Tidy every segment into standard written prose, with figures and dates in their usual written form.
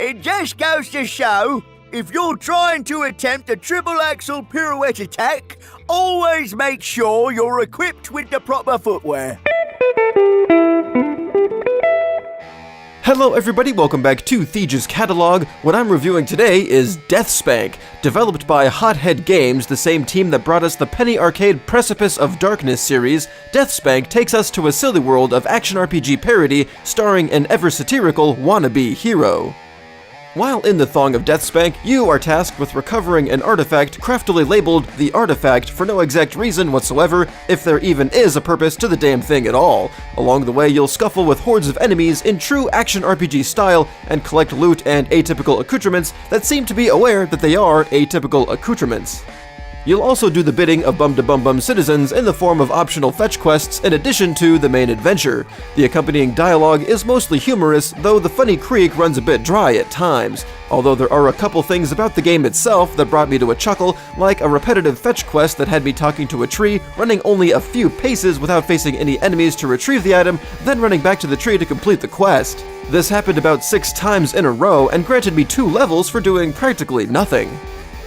It just goes to show, if you're trying to attempt a triple axel pirouette attack, always make sure you're equipped with the proper footwear. Hello everybody, welcome back to Theje's catalog. What I'm reviewing today is Deathspank. Developed by Hothead Games, the same team that brought us the Penny Arcade Precipice of Darkness series, Deathspank takes us to a silly world of action RPG parody starring an ever-satirical wannabe hero. While in the thong of Deathspank, you are tasked with recovering an artifact craftily labeled the Artifact for no exact reason whatsoever, if there even is a purpose to the damn thing at all. Along the way, you'll scuffle with hordes of enemies in true action RPG style and collect loot and atypical accoutrements that seem to be aware that they are atypical accoutrements. You'll also do the bidding of bum-to-bum-bum citizens in the form of optional fetch quests in addition to the main adventure. The accompanying dialogue is mostly humorous, though the funny creek runs a bit dry at times. Although there are a couple things about the game itself that brought me to a chuckle, like a repetitive fetch quest that had me talking to a tree, running only a few paces without facing any enemies to retrieve the item, then running back to the tree to complete the quest. This happened about 6 times in a row and granted me 2 levels for doing practically nothing.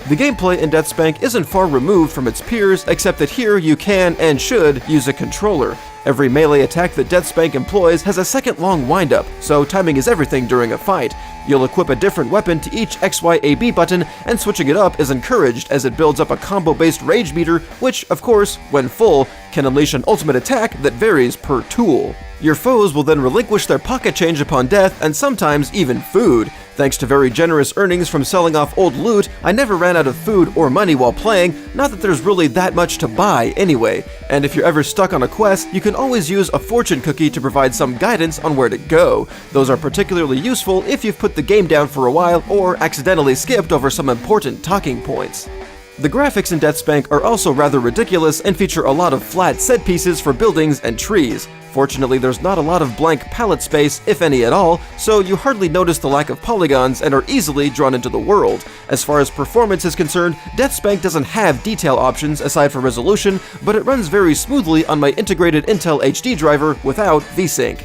The gameplay in Deathspank isn't far removed from its peers, except that here you can and should use a controller. Every melee attack that Deathspank employs has a second-long wind-up, so timing is everything during a fight. You'll equip a different weapon to each XYAB button, and switching it up is encouraged as it builds up a combo-based rage meter, which, of course, when full, can unleash an ultimate attack that varies per tool. Your foes will then relinquish their pocket change upon death, and sometimes even food. Thanks to very generous earnings from selling off old loot, I never ran out of food or money while playing, not that there's really that much to buy anyway. And if you're ever stuck on a quest, you can always use a fortune cookie to provide some guidance on where to go. Those are particularly useful if you've put the game down for a while or accidentally skipped over some important talking points. The graphics in Deathspank are also rather ridiculous and feature a lot of flat set pieces for buildings and trees. Fortunately, there's not a lot of blank palette space, if any at all, so you hardly notice the lack of polygons and are easily drawn into the world. As far as performance is concerned, Deathspank doesn't have detail options aside from resolution, but it runs very smoothly on my integrated Intel HD driver without VSync.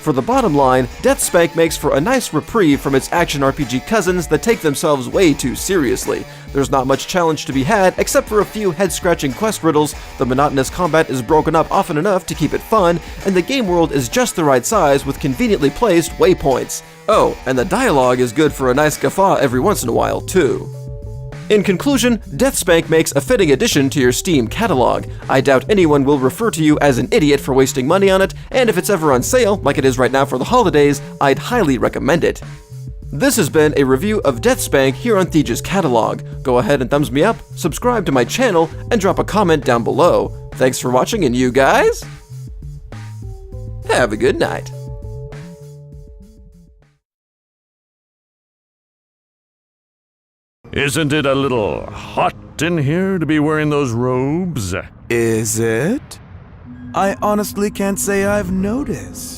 For the bottom line, Deathspank makes for a nice reprieve from its action RPG cousins that take themselves way too seriously. There's not much challenge to be had except for a few head-scratching quest riddles, the monotonous combat is broken up often enough to keep it fun, and the game world is just the right size with conveniently placed waypoints. Oh, and the dialogue is good for a nice guffaw every once in a while, too. In conclusion, Deathspank makes a fitting addition to your Steam catalog. I doubt anyone will refer to you as an idiot for wasting money on it, and if it's ever on sale, like it is right now for the holidays, I'd highly recommend it. This has been a review of Deathspank here on Theje's catalog. Go ahead and thumbs me up, subscribe to my channel, and drop a comment down below. Thanks for watching, and you guys, have a good night. Isn't it a little hot in here to be wearing those robes? Is it? I honestly can't say I've noticed.